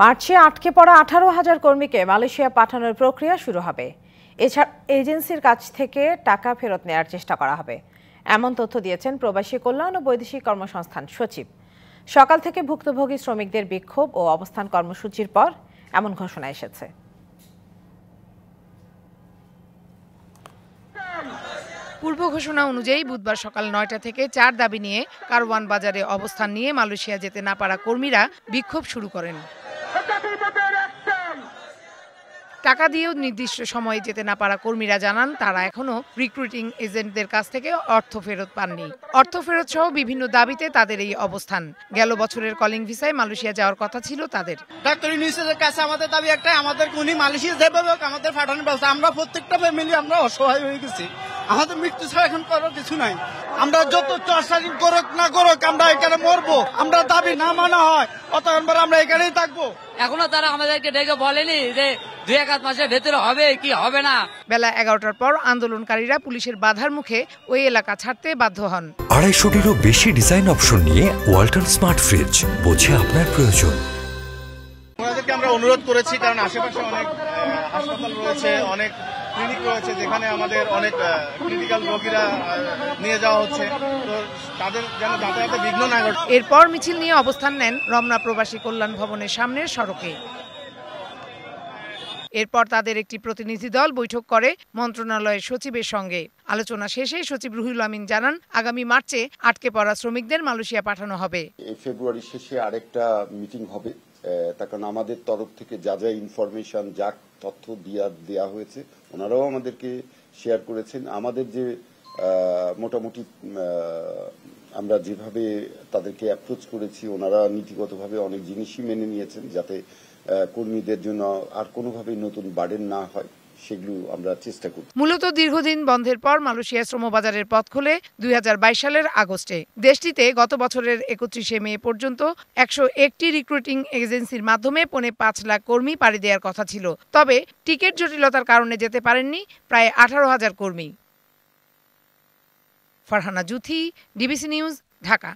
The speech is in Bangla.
মার্চে আটকে পড়া 18,000 কর্মীকে মালয়েশিয়া পাঠানোর প্রক্রিয়া শুরু হবে। এছাড়া এজেন্সির কাছ থেকে টাকা ফেরত নেওয়ার চেষ্টা করা হবে, এমন তথ্য দিয়েছেন প্রবাসী কল্যাণ ও বৈদেশিক কর্মসংস্থান সচিব। সকাল থেকে ভুক্তভোগী শ্রমিকদের বিক্ষোভ ও অবস্থান কর্মসূচির পর এমন ঘোষণা এসেছে। পূর্ব ঘোষণা অনুযায়ী বুধবার সকাল 9টা থেকে 4 দাবি নিয়ে কারওয়ান বাজারে অবস্থান নিয়ে মালয়েশিয়া যেতে না পারা কর্মীরা বিক্ষোভ শুরু করেন। টাকা দিয়েও নির্দিষ্ট সময়ে যেতে না পারা কর্মীরা জানান তারা এখনো রিক্রুটিং এজেন্টদের কাছ থেকে অর্থ ফেরত পাননি। অর্থ ফেরত সহ বিভিন্ন দাবিতে তাদের এই অবস্থান। গেল বছরের কলিং ভিসায় মালয়েশিয়া যাওয়ার কথা ছিল তাদের। ডক্টর ইউনূসের কাছে আমাদের দাবি একটাই, আমাদের উনি মালয়েশিয়া যেভাবে হোক আমাদের পাঠানোর ব্যবস্থা। আমরা প্রত্যেকটা ফ্যামিলি আমরা অসহায় হয়ে গেছি, আমাদের মৃত্যু ছাড়া এখন করার কিছু নাই। আমরা যত চর্চারিন করুক না করুক আমরা এখানে মরবো। আমরা দাবি না মানা হয় অতক্ষণ আমরা এখানেই থাকবো। এখনো তারা আমাদেরকে ডেকে বলেনি যে 2-1 মাসের ভেতরে হবে কি হবে না। বেলা 11টার পর আন্দোলনকারীরা পুলিশের বাধার মুখে ওই এলাকা ছাড়তে বাধ্য হন। 250-টিরও বেশি ডিজাইন অপশন নিয়ে ওয়ালটন স্মার্ট ফ্রিজ, বোঝে আপনার প্রয়োজন। ওনাদেরকে আমরা অনুরোধ করেছি, কারণ আশেপাশে অনেক হাসপাতাল রয়েছে, অনেক ক্লিনিক রয়েছে যেখানে আমাদের অনেক ক্রিটিক্যাল রোগীরা নিয়ে যাওয়া হচ্ছে, তো তাদের যেন যাতায়াতে বিঘ্ন না ঘটে। এরপর মিছিল নিয়ে অবস্থান নেন রমনা প্রবাসী কল্যাণ ভবনের সামনের সড়কে। এরপর তাদের একটি প্রতিনিধি দল বৈঠক করে মন্ত্রণালয়ের সচিবের সঙ্গে। আলোচনা শেষে সচিব রুহুল আমিন জানান, আগামী মার্চে আটকে পড়া শ্রমিকদের মালয়েশিয়া পাঠানো হবে। ফেব্রুয়ারি শেষে আরেকটা মিটিং হবে, তার কারণ আমাদের তরফ থেকে যা যা ইনফরমেশন, যা তথ্য দেওয়া হয়েছে ওনারাও আমাদেরকে শেয়ার করেছেন। আমাদের যে মোটামুটি আমরা যেভাবে তাদেরকে অ্যাপ্রোচ করেছি, ওনারা নীতিগতভাবে অনেক জিনিসই মেনে নিয়েছেন, যাতে কর্মীদের জন্য আর কোনোভাবেই নতুন বার্ডেন না হয়, সেগুলো আমরা চেষ্টা করি। মূলত দীর্ঘদিন বন্ধের পর মালয়েশিয়া শ্রমবাজারের পথ খোলে 2022 সালের আগস্টে। দেশটিতে গত বছরের 31শে মে পর্যন্ত 101টি রিক্রুটিং এজেন্সির মাধ্যমে 5.5 লাখ কর্মী পাড়ি দেওয়ার কথা ছিল। তবে টিকিট জটিলতার কারণে যেতে পারেননি প্রায় 18,000 কর্মী। Farhana Juthi, DBC news, Dhaka.